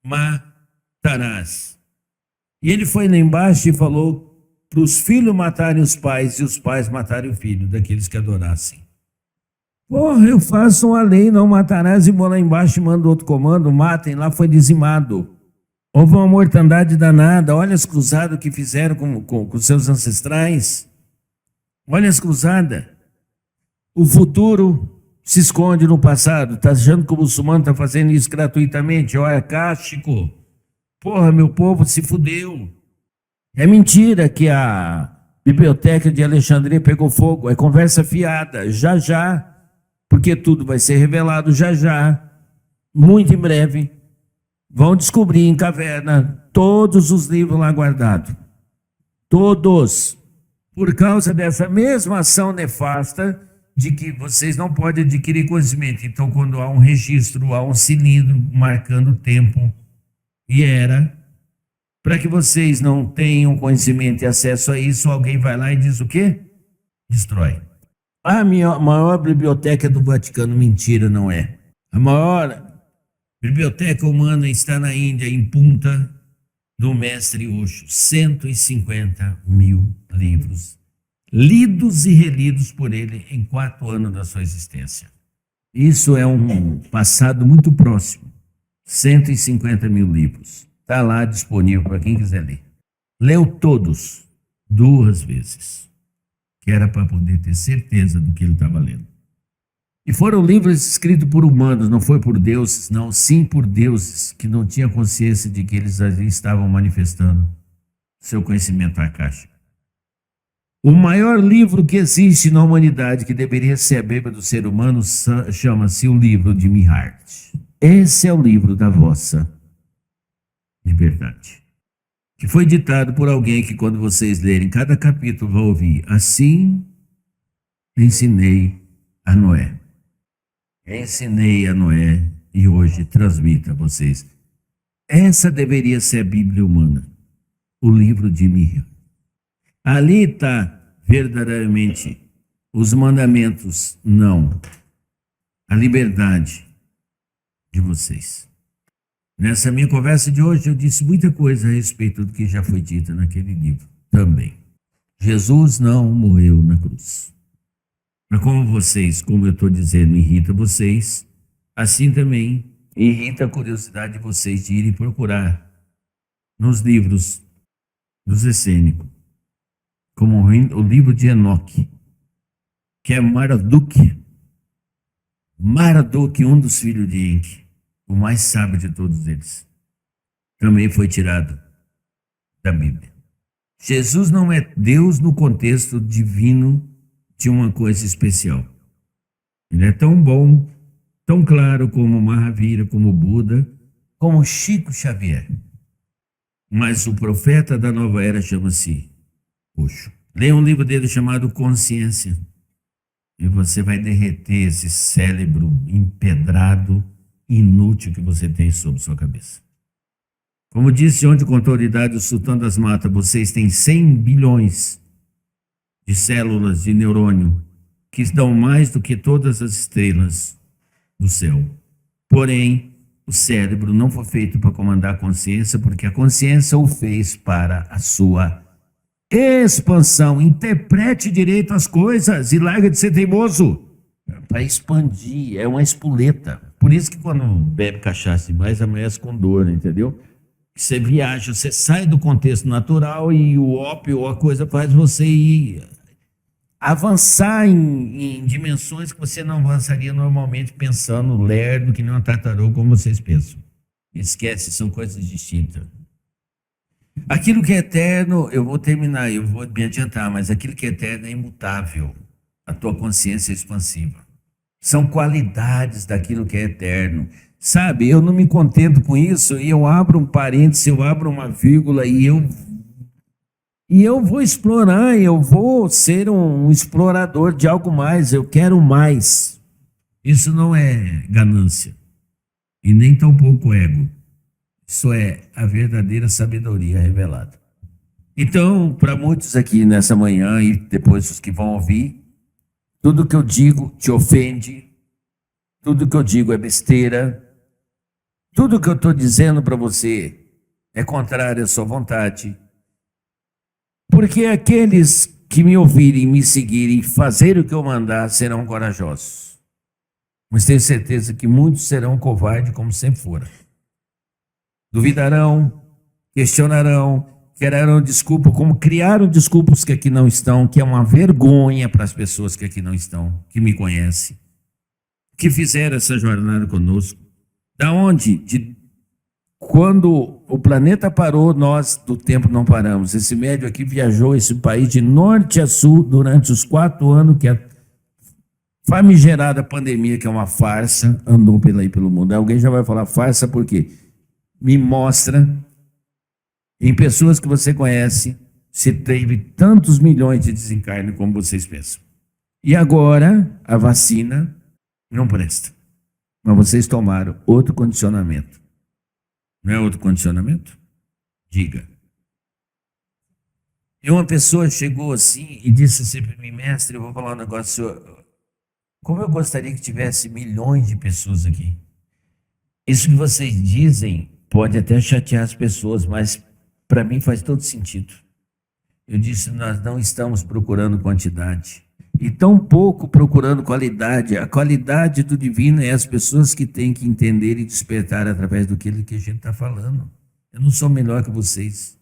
matarás. E ele foi lá embaixo e falou para os filhos matarem os pais e os pais matarem o filho daqueles que adorassem. Porra, eu faço uma lei, não matarás, e vou lá embaixo e mando outro comando, matem, lá foi dizimado. Houve uma mortandade danada, olha as cruzadas que fizeram com seus ancestrais. Olha as cruzadas. O futuro se esconde no passado, está achando que o muçulmano está fazendo isso gratuitamente, olha, cástico. Porra, meu povo se fudeu. É mentira que a biblioteca de Alexandria pegou fogo. É conversa fiada. Já. Porque tudo vai ser revelado já. Muito em breve. Vão descobrir em caverna todos os livros lá guardados. Todos. Por causa dessa mesma ação nefasta de que vocês não podem adquirir conhecimento. Então, quando há um registro, há um cilindro marcando o tempo e era, para que vocês não tenham conhecimento e acesso a isso, alguém vai lá e diz o quê? Destrói. A maior biblioteca do Vaticano, mentira, não é. A maior biblioteca humana está na Índia, em Punta do Mestre Osho. 150 mil livros, lidos e relidos por ele em 4 anos da sua existência. Isso é um passado muito próximo. 150 mil livros. Está lá disponível para quem quiser ler. Leu todos 2 vezes. Que era para poder ter certeza do que ele estava lendo. E foram livros escritos por humanos, não foi por deuses, não. Sim por deuses que não tinham consciência de que eles ali estavam manifestando seu conhecimento arcaico. O maior livro que existe na humanidade, que deveria ser a Bíblia do ser humano, chama-se o livro de Mihart. Esse é o livro da vossa liberdade, que foi ditado por alguém que, quando vocês lerem cada capítulo, vão ouvir: assim ensinei a Noé. Ensinei a Noé e hoje transmito a vocês. Essa deveria ser a Bíblia humana, o livro de Mihart. Ali está verdadeiramente os mandamentos, não, a liberdade de vocês. Nessa minha conversa de hoje eu disse muita coisa a respeito do que já foi dito naquele livro também. Jesus não morreu na cruz. Mas como vocês, como eu estou dizendo, irrita vocês, assim também irrita a curiosidade de vocês de irem procurar nos livros dos essênicos, como o livro de Enoque, que é Marduk, um dos filhos de Enki, o mais sábio de todos eles. também foi tirado da Bíblia. Jesus não é Deus no contexto divino de uma coisa especial. Ele é tão bom, tão claro como Mahavira, como Buda, como Chico Xavier. Mas o profeta da nova era chama-se Osho. Leia um livro dele chamado Consciência. E você vai derreter esse cérebro empedrado, inútil que você tem sobre sua cabeça. Como disse ontem com autoridade o Sultão das Matas, vocês têm 100 bilhões de células de neurônio que dão mais do que todas as estrelas do céu. Porém, o cérebro não foi feito para comandar a consciência, porque a consciência o fez para a sua expansão. Interprete direito as coisas e larga de ser teimoso. Para expandir, é uma espoleta. Por isso que quando bebe cachaça demais, amanhece com dor, entendeu? Você viaja, você sai do contexto natural e o ópio, a coisa faz você ir avançar em dimensões que você não avançaria normalmente pensando lerdo, que nem uma tartaruga, como vocês pensam. Esquece, são coisas distintas. Aquilo que é eterno, eu vou terminar, eu vou me adiantar, mas aquilo que é eterno é imutável. A tua consciência é expansiva. São qualidades daquilo que é eterno. Sabe, eu não me contento com isso, e eu abro um parêntese, eu abro uma vírgula e eu vou explorar, eu vou ser um explorador de algo mais, eu quero mais. Isso não é ganância, e nem tampouco ego. Isso é a verdadeira sabedoria revelada. Então, para muitos aqui nessa manhã e depois os que vão ouvir, tudo que eu digo te ofende, tudo que eu digo é besteira, tudo que eu estou dizendo para você é contrário à sua vontade. Porque aqueles que me ouvirem, me seguirem, fazerem o que eu mandar, serão corajosos. Mas tenho certeza que muitos serão covardes, como sempre foram. Duvidarão, questionarão, quererão desculpa, como criaram desculpas que aqui não estão, que é uma vergonha para as pessoas que aqui não estão, que me conhecem, que fizeram essa jornada conosco. Da onde? Quando o planeta parou, nós do tempo não paramos. Esse médio aqui viajou esse país de norte a sul durante os 4 anos que a famigerada pandemia, que é uma farsa, andou pelo mundo. Alguém já vai falar farsa por quê? Me mostra em pessoas que você conhece se teve tantos milhões de desencarne como vocês pensam. E agora a vacina não presta. Mas vocês tomaram outro condicionamento. Não é outro condicionamento? Diga. E uma pessoa chegou assim e disse assim para mim, mestre, eu vou falar um negócio. Como eu gostaria que tivesse milhões de pessoas aqui. Isso que vocês dizem pode até chatear as pessoas, mas para mim faz todo sentido. Eu disse, nós não estamos procurando quantidade. E tão pouco procurando qualidade. A qualidade do divino é as pessoas que têm que entender e despertar através do que a gente está falando. Eu não sou melhor que vocês.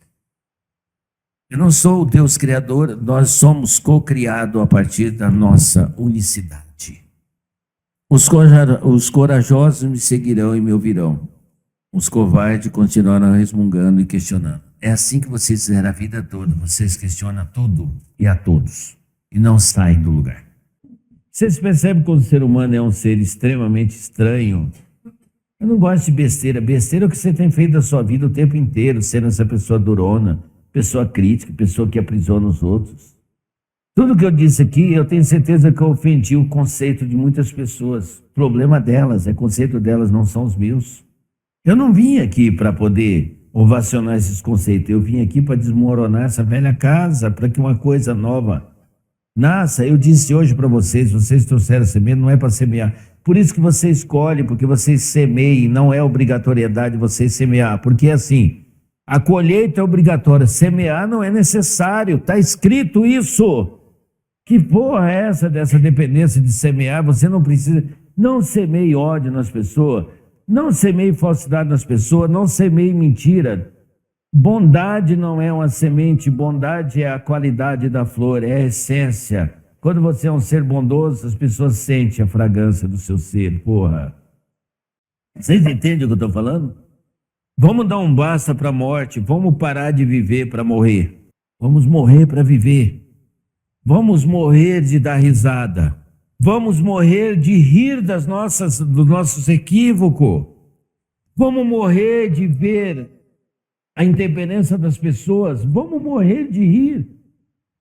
Eu não sou o Deus Criador, nós somos co-criados a partir da nossa unicidade. Os corajosos me seguirão e me ouvirão. Os covardes continuarão resmungando e questionando. É assim que vocês fizeram a vida toda. Vocês questionam tudo e a todos. E não saem do lugar. Vocês percebem que o ser humano é um ser extremamente estranho? Eu não gosto de besteira. Besteira é o que você tem feito da sua vida o tempo inteiro, sendo essa pessoa durona, pessoa crítica, pessoa que aprisiona os outros. Tudo que eu disse aqui, eu tenho certeza que eu ofendi o conceito de muitas pessoas. O problema delas, é conceito delas, não são os meus. Eu não vim aqui para poder ovacionar esses conceitos. Eu vim aqui para desmoronar essa velha casa, para que uma coisa nova nasça. Eu disse hoje para vocês trouxeram a semente, não é para semear. Por isso que você escolhe, porque vocês semeiem, não é obrigatoriedade vocês semear. Porque assim, a colheita é obrigatória, semear não é necessário, está escrito isso. Que porra é essa dessa dependência de semear? Você não precisa, não semeie ódio nas pessoas, não semeie falsidade nas pessoas, não semeie mentira. Bondade não é uma semente, bondade é a qualidade da flor, é a essência. Quando você é um ser bondoso, as pessoas sentem a fragrância do seu ser, porra. Vocês entendem o que eu estou falando? Vamos dar um basta para a morte, vamos parar de viver para morrer. Vamos morrer para viver. Vamos morrer de dar risada. Vamos morrer de rir dos nossos equívocos. Vamos morrer de ver a intemperança das pessoas. Vamos morrer de rir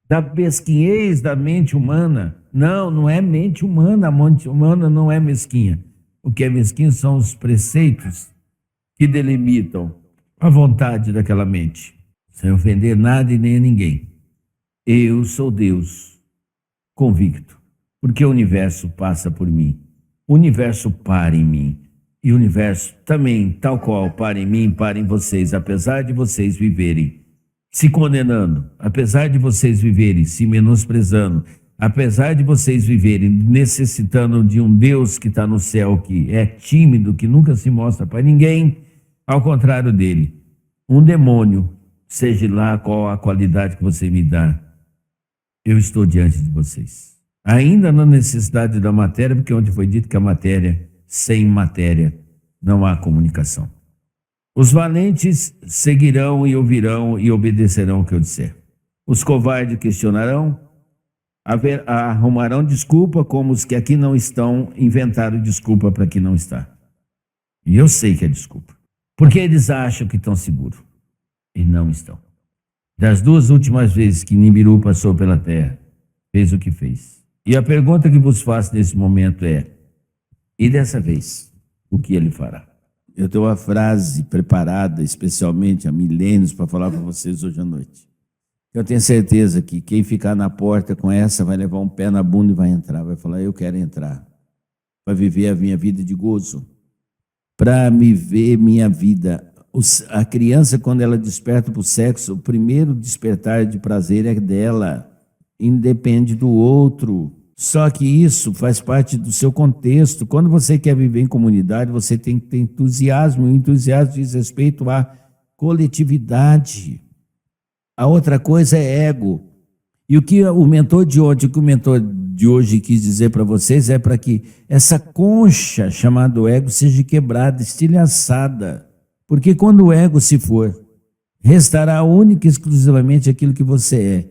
da mesquinhez da mente humana. Não, não é mente humana. A mente humana não é mesquinha. O que é mesquinho são os preceitos que delimitam a vontade daquela mente, sem ofender nada e nem a ninguém. Eu sou Deus, convicto, porque o universo passa por mim. O universo para em mim. E o universo também, tal qual para em mim, para em vocês, apesar de vocês viverem se condenando, apesar de vocês viverem se menosprezando, apesar de vocês viverem necessitando de um Deus que está no céu, que é tímido, que nunca se mostra para ninguém, ao contrário dele, um demônio, seja lá qual a qualidade que você me dá, eu estou diante de vocês. Ainda na necessidade da matéria, porque onde foi dito que a matéria, sem matéria, não há comunicação. Os valentes seguirão e ouvirão e obedecerão o que eu disser. Os covardes questionarão, arrumarão desculpa, como os que aqui não estão inventaram desculpa para que não está. E eu sei que é desculpa. Porque eles acham que estão seguros. E não estão. Das 2 últimas vezes que Nibiru passou pela terra, fez o que fez. E a pergunta que vos faço nesse momento é, e dessa vez, o que ele fará? Eu tenho uma frase preparada especialmente há milênios para falar para vocês hoje à noite. Eu tenho certeza que quem ficar na porta com essa vai levar um pé na bunda e vai entrar. Vai falar, eu quero entrar. Vai viver a minha vida de gozo. Para me ver minha vida. A criança, quando ela desperta para o sexo, o primeiro despertar de prazer é dela. Independe do outro. Só que isso faz parte do seu contexto. Quando você quer viver em comunidade, você tem que ter entusiasmo. O entusiasmo diz respeito à coletividade. A outra coisa é ego. E o que o mentor de ontem, o que o mentor de hoje quis dizer para vocês é para que essa concha chamada ego seja quebrada, estilhaçada. Porque quando o ego se for, restará única e exclusivamente aquilo que você é.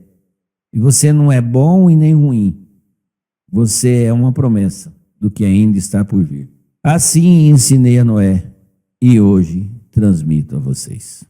E você não é bom e nem ruim. Você é uma promessa do que ainda está por vir. Assim ensinei a Noé e hoje transmito a vocês.